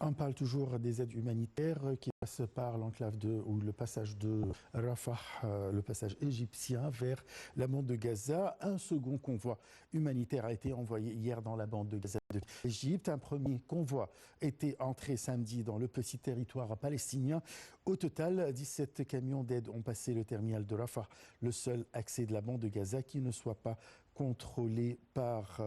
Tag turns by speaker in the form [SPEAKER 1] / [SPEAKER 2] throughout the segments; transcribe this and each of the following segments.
[SPEAKER 1] On parle toujours des aides humanitaires qui passent par l'enclave ou le passage de Rafah, le passage égyptien vers la bande de Gaza. Un second convoi humanitaire a été envoyé hier dans la bande de Gaza de l'Égypte. Un premier convoi était entré samedi dans le petit territoire palestinien. Au total, 17 camions d'aide ont passé le terminal de Rafah, le seul accès de la bande de Gaza qui ne soit pas contrôlé par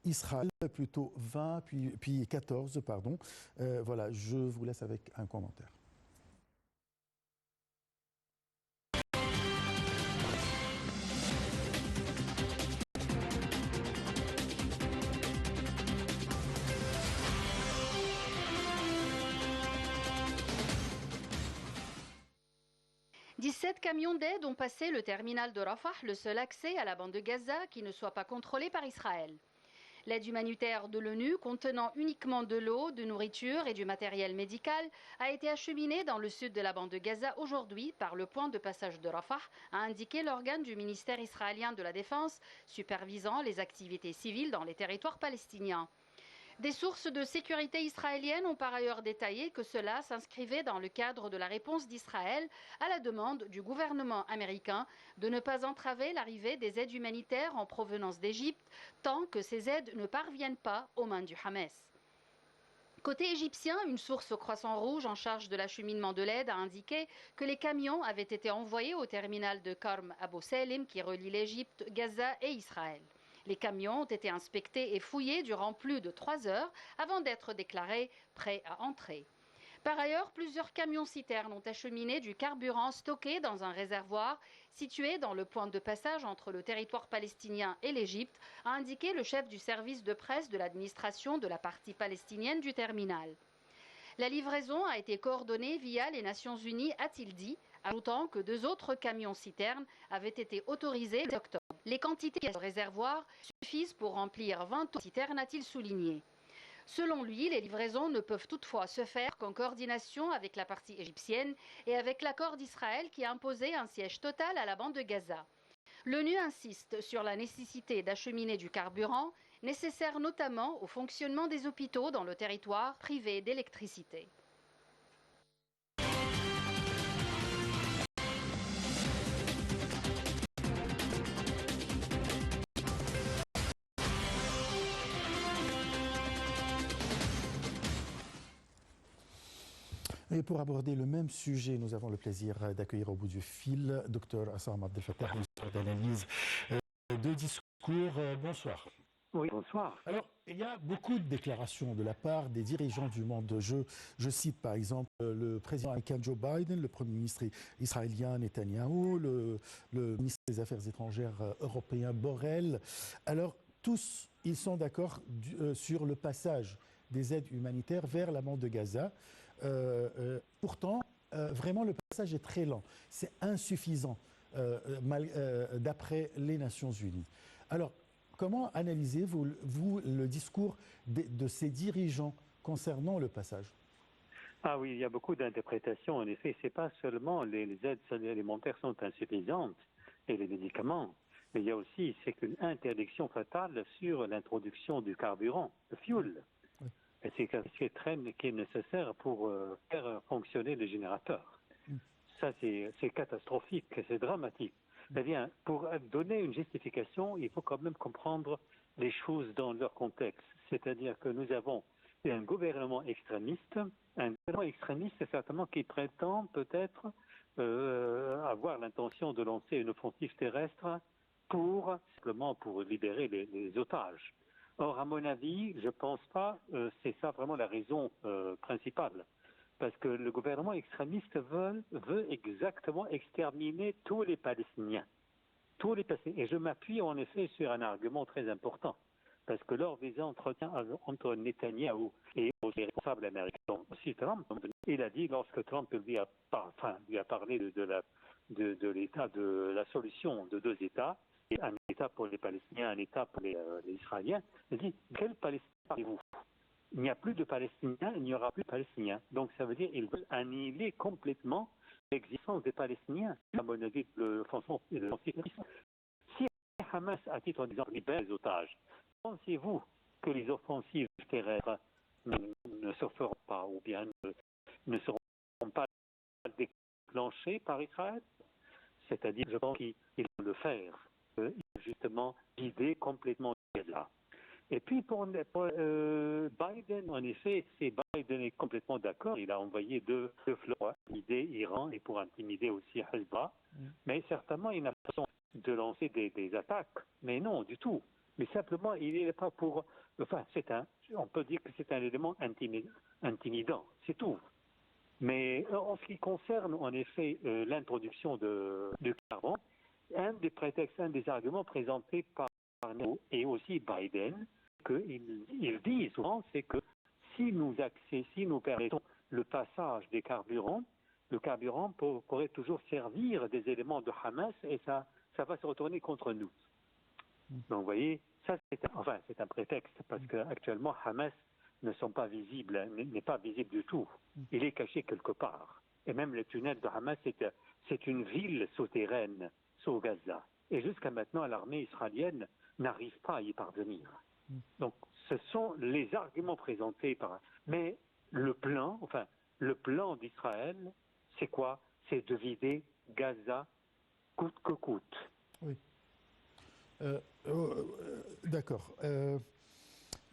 [SPEAKER 1] Israël, plutôt 20, puis 14, pardon. Voilà, je vous laisse avec un commentaire.
[SPEAKER 2] « 17 camions d'aide ont passé le terminal de Rafah, le seul accès à la bande de Gaza qui ne soit pas contrôlé par Israël. L'aide humanitaire de l'ONU, contenant uniquement de l'eau, de nourriture et du matériel médical, a été acheminée dans le sud de la bande de Gaza aujourd'hui par le point de passage de Rafah, a indiqué l'organe du ministère israélien de la Défense, supervisant les activités civiles dans les territoires palestiniens. Des sources de sécurité israéliennes ont par ailleurs détaillé que cela s'inscrivait dans le cadre de la réponse d'Israël à la demande du gouvernement américain de ne pas entraver l'arrivée des aides humanitaires en provenance d'Égypte tant que ces aides ne parviennent pas aux mains du Hamas. Côté égyptien, une source au Croissant Rouge en charge de l'acheminement de l'aide a indiqué que les camions avaient été envoyés au terminal de Karm Abou Salim qui relie l'Égypte, Gaza et Israël. Les camions ont été inspectés et fouillés durant plus de 3 heures avant d'être déclarés prêts à entrer. Par ailleurs, plusieurs camions-citernes ont acheminé du carburant stocké dans un réservoir situé dans le point de passage entre le territoire palestinien et l'Égypte, a indiqué le chef du service de presse de l'administration de la partie palestinienne du terminal. La livraison a été coordonnée via les Nations Unies, a-t-il dit, ajoutant que 2 autres camions-citernes avaient été autorisés en octobre. Les quantités de réservoir suffisent pour remplir 20 citernes, a-t-il souligné. Selon lui, les livraisons ne peuvent toutefois se faire qu'en coordination avec la partie égyptienne et avec l'accord d'Israël qui a imposé un siège total à la bande de Gaza. L'ONU insiste sur la nécessité d'acheminer du carburant, nécessaire notamment au fonctionnement des hôpitaux dans le territoire privé d'électricité.
[SPEAKER 1] Et pour aborder le même sujet, nous avons le plaisir d'accueillir au bout du fil Dr Assam Abdel Fattah, ministre d'analyse de discours. Bonsoir.
[SPEAKER 3] Oui, bonsoir.
[SPEAKER 1] Alors, il y a beaucoup de déclarations de la part des dirigeants du monde. Je cite par exemple le président américain Joe Biden, le premier ministre israélien Netanyahou, le ministre des Affaires étrangères européen Borrell. Alors, tous, ils sont d'accord sur le passage des aides humanitaires vers la bande de Gaza. Pourtant, vraiment, le passage est très lent. C'est insuffisant d'après les Nations Unies. Alors, comment analysez-vous le discours de ces dirigeants concernant le passage?
[SPEAKER 3] Ah oui, il y a beaucoup d'interprétations. En effet, ce n'est pas seulement les aides alimentaires sont insuffisantes et les médicaments, mais il y a aussi une interdiction fatale sur l'introduction du carburant, le fuel. Oui. Et c'est qui est nécessaire pour faire fonctionner les générateurs. Ça, c'est catastrophique, c'est dramatique. Eh bien, pour donner une justification, il faut quand même comprendre les choses dans leur contexte. C'est-à-dire que nous avons un gouvernement extrémiste c'est certainement qui prétend peut-être avoir l'intention de lancer une offensive terrestre simplement pour libérer les otages. Or, à mon avis, je ne pense pas c'est ça vraiment la raison principale. Parce que le gouvernement extrémiste veut exactement exterminer tous les Palestiniens. Et je m'appuie en effet sur un argument très important. Parce que lors des entretiens entre Netanyahou et les responsables américains, aussi Trump, il a dit, lorsque Trump lui a parlé de l'état de la solution de 2 États, un État pour les Palestiniens, un État pour les Israéliens, il a dit, quel Palestinien parlez-vous ? Il n'y a plus de Palestiniens, il n'y aura plus de Palestiniens. Donc ça veut dire qu'ils veulent annihiler complètement l'existence des Palestiniens. À mon avis, si Hamas, à titre d'exemple, libère les otages, pensez-vous que les offensives terrestres ne se feront pas ou bien ne seront pas déclenchés par Israël. C'est-à-dire, je pense qu'ils vont le faire, justement guider complètement Gaza. Et puis pour Biden, en effet, Biden est complètement d'accord. Il a envoyé deux fleurs pour intimider Iran et pour intimider aussi Hezbollah. Mais certainement, il n'a pas besoin de lancer des attaques. Mais non, du tout. Mais simplement, il n'est pas pour... Enfin, on peut dire que c'est un élément intimidant. C'est tout. Mais en ce qui concerne, en effet, l'introduction de carbone, un des prétextes, un des arguments présentés par nous et aussi Biden, qu'il dit souvent, c'est que si nous permettons le passage des carburants, le carburant pourrait toujours servir des éléments de Hamas et ça va se retourner contre nous. Donc vous voyez, ça c'est un prétexte parce qu'actuellement Hamas n'est pas visible du tout. Il est caché quelque part. Et même le tunnel de Hamas, c'est une ville souterraine sous Gaza. Et jusqu'à maintenant, l'armée israélienne n'arrive pas à y parvenir. Donc, ce sont les arguments présentés par... Mais le plan d'Israël, c'est quoi? C'est de vider Gaza coûte que coûte.
[SPEAKER 1] Oui. D'accord.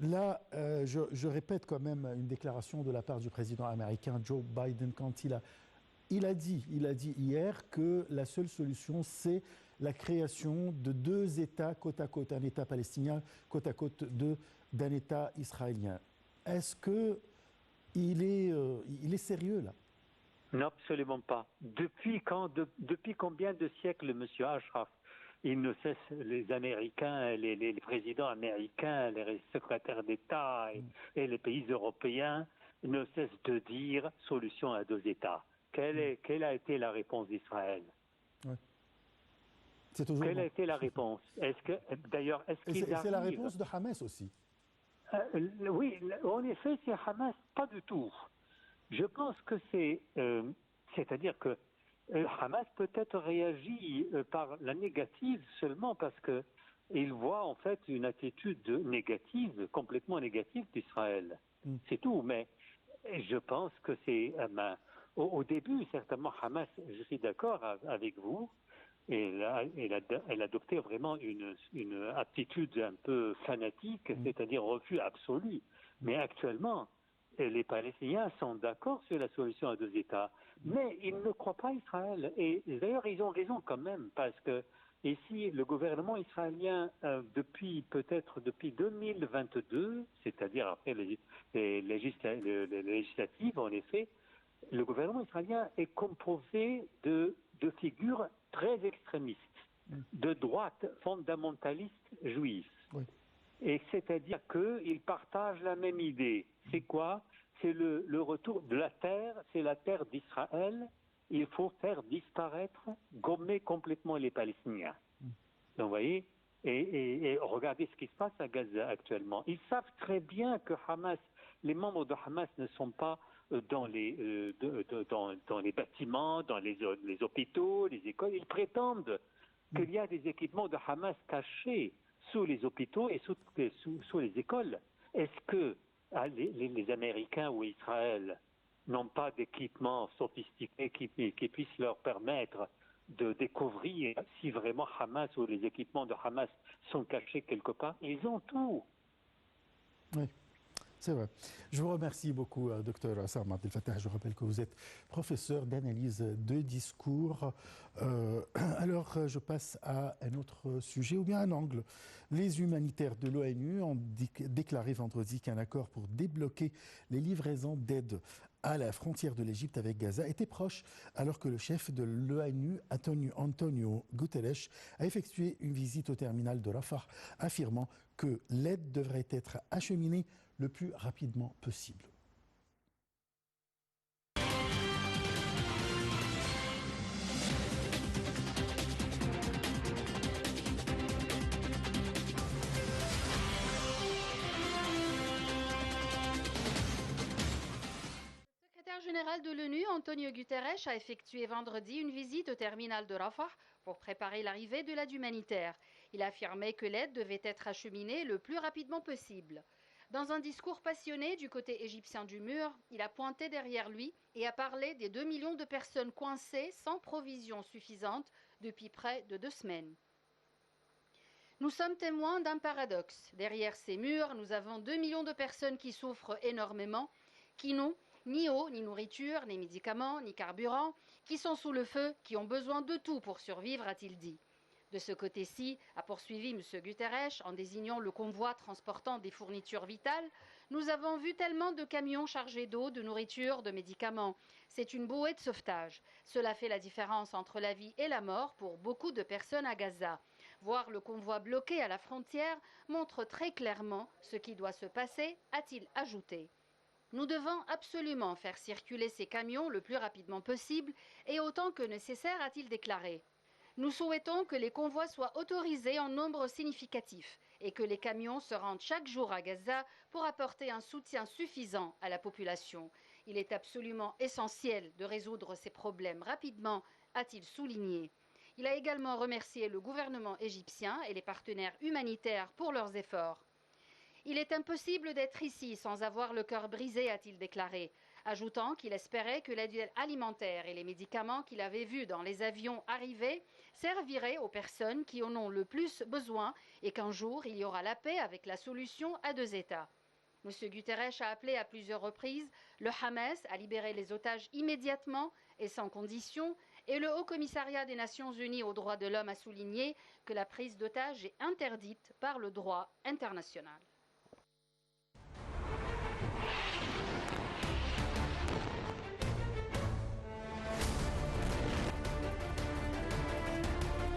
[SPEAKER 1] Là, je répète quand même une déclaration de la part du président américain Joe Biden quand il a dit hier que la seule solution, c'est la création de deux États côte à côte, un État palestinien côte à côte d'un État israélien. Est-ce qu'il est sérieux là?
[SPEAKER 3] Non, absolument pas. Depuis combien de siècles, M. Ashraf, il ne cesse, les Américains, les présidents américains, les secrétaires d'État et les pays européens ne cessent de dire solution à deux États. Quelle a été la réponse d'Israël?
[SPEAKER 1] Ouais.
[SPEAKER 3] Quelle a été la réponse?
[SPEAKER 1] C'est la réponse de Hamas aussi.
[SPEAKER 3] Oui, en effet, c'est Hamas, pas du tout. Je pense que c'est-à-dire que Hamas peut-être réagit par la négative seulement parce qu'il voit en fait une attitude négative, complètement négative d'Israël. C'est tout, mais je pense que c'est... au début, certainement, Hamas, je suis d'accord avec vous, elle adoptait vraiment une attitude un peu fanatique, c'est-à-dire refus absolu. Mais actuellement, les Palestiniens sont d'accord sur la solution à deux États, mais ils ne croient pas Israël. Et d'ailleurs, ils ont raison quand même, parce que ici, le gouvernement israélien, depuis 2022, c'est-à-dire après les législatives, en effet, le gouvernement israélien est composé de figures très extrémistes, de droite fondamentaliste juive. Oui. Et c'est-à-dire qu'ils partagent la même idée. C'est quoi? C'est le retour de la terre, c'est la terre d'Israël. Il faut faire disparaître, gommer complètement les Palestiniens. Donc vous voyez, et regardez ce qui se passe à Gaza actuellement. Ils savent très bien que les membres de Hamas ne sont pas dans les bâtiments, dans les hôpitaux, les écoles. Ils prétendent qu'il y a des équipements de Hamas cachés sous les hôpitaux et sous les écoles. Est-ce que les Américains ou Israël n'ont pas d'équipements sophistiqués qui puissent leur permettre de découvrir si vraiment Hamas ou les équipements de Hamas sont cachés quelque part? Ils ont tout.
[SPEAKER 1] Oui. C'est vrai. Je vous remercie beaucoup, Dr Assam Abdel Fattah. Je rappelle que vous êtes professeur d'analyse de discours. Alors, je passe à un autre sujet, ou bien un angle. Les humanitaires de l'ONU ont déclaré vendredi qu'un accord pour débloquer les livraisons d'aide à la frontière de l'Égypte avec Gaza était proche, alors que le chef de l'ONU, Antonio Guterres, a effectué une visite au terminal de Rafah, affirmant que l'aide devrait être acheminée le plus rapidement possible.
[SPEAKER 2] Le secrétaire général de l'ONU, Antonio Guterres, a effectué vendredi une visite au terminal de Rafah pour préparer l'arrivée de l'aide humanitaire. Il a affirmé que l'aide devait être acheminée le plus rapidement possible. Dans un discours passionné du côté égyptien du mur, il a pointé derrière lui et a parlé des 2 millions de personnes coincées sans provision suffisante depuis près de 2 semaines. Nous sommes témoins d'un paradoxe. Derrière ces murs, nous avons 2 millions de personnes qui souffrent énormément, qui n'ont ni eau, ni nourriture, ni médicaments, ni carburant, qui sont sous le feu, qui ont besoin de tout pour survivre, a-t-il dit. De ce côté-ci, a poursuivi M. Guterres en désignant le convoi transportant des fournitures vitales, nous avons vu tellement de camions chargés d'eau, de nourriture, de médicaments. C'est une bouée de sauvetage. Cela fait la différence entre la vie et la mort pour beaucoup de personnes à Gaza. Voir le convoi bloqué à la frontière montre très clairement ce qui doit se passer, a-t-il ajouté. Nous devons absolument faire circuler ces camions le plus rapidement possible et autant que nécessaire, a-t-il déclaré. Nous souhaitons que les convois soient autorisés en nombre significatif et que les camions se rendent chaque jour à Gaza pour apporter un soutien suffisant à la population. Il est absolument essentiel de résoudre ces problèmes rapidement, a-t-il souligné. Il a également remercié le gouvernement égyptien et les partenaires humanitaires pour leurs efforts. Il est impossible d'être ici sans avoir le cœur brisé, a-t-il déclaré, ajoutant qu'il espérait que l'aide alimentaire et les médicaments qu'il avait vus dans les avions arriver serviraient aux personnes qui en ont le plus besoin et qu'un jour il y aura la paix avec la solution à 2 États. M. Guterres a appelé à plusieurs reprises le Hamas à libérer les otages immédiatement et sans condition, et le Haut-Commissariat des Nations Unies aux droits de l'homme a souligné que la prise d'otages est interdite par le droit international.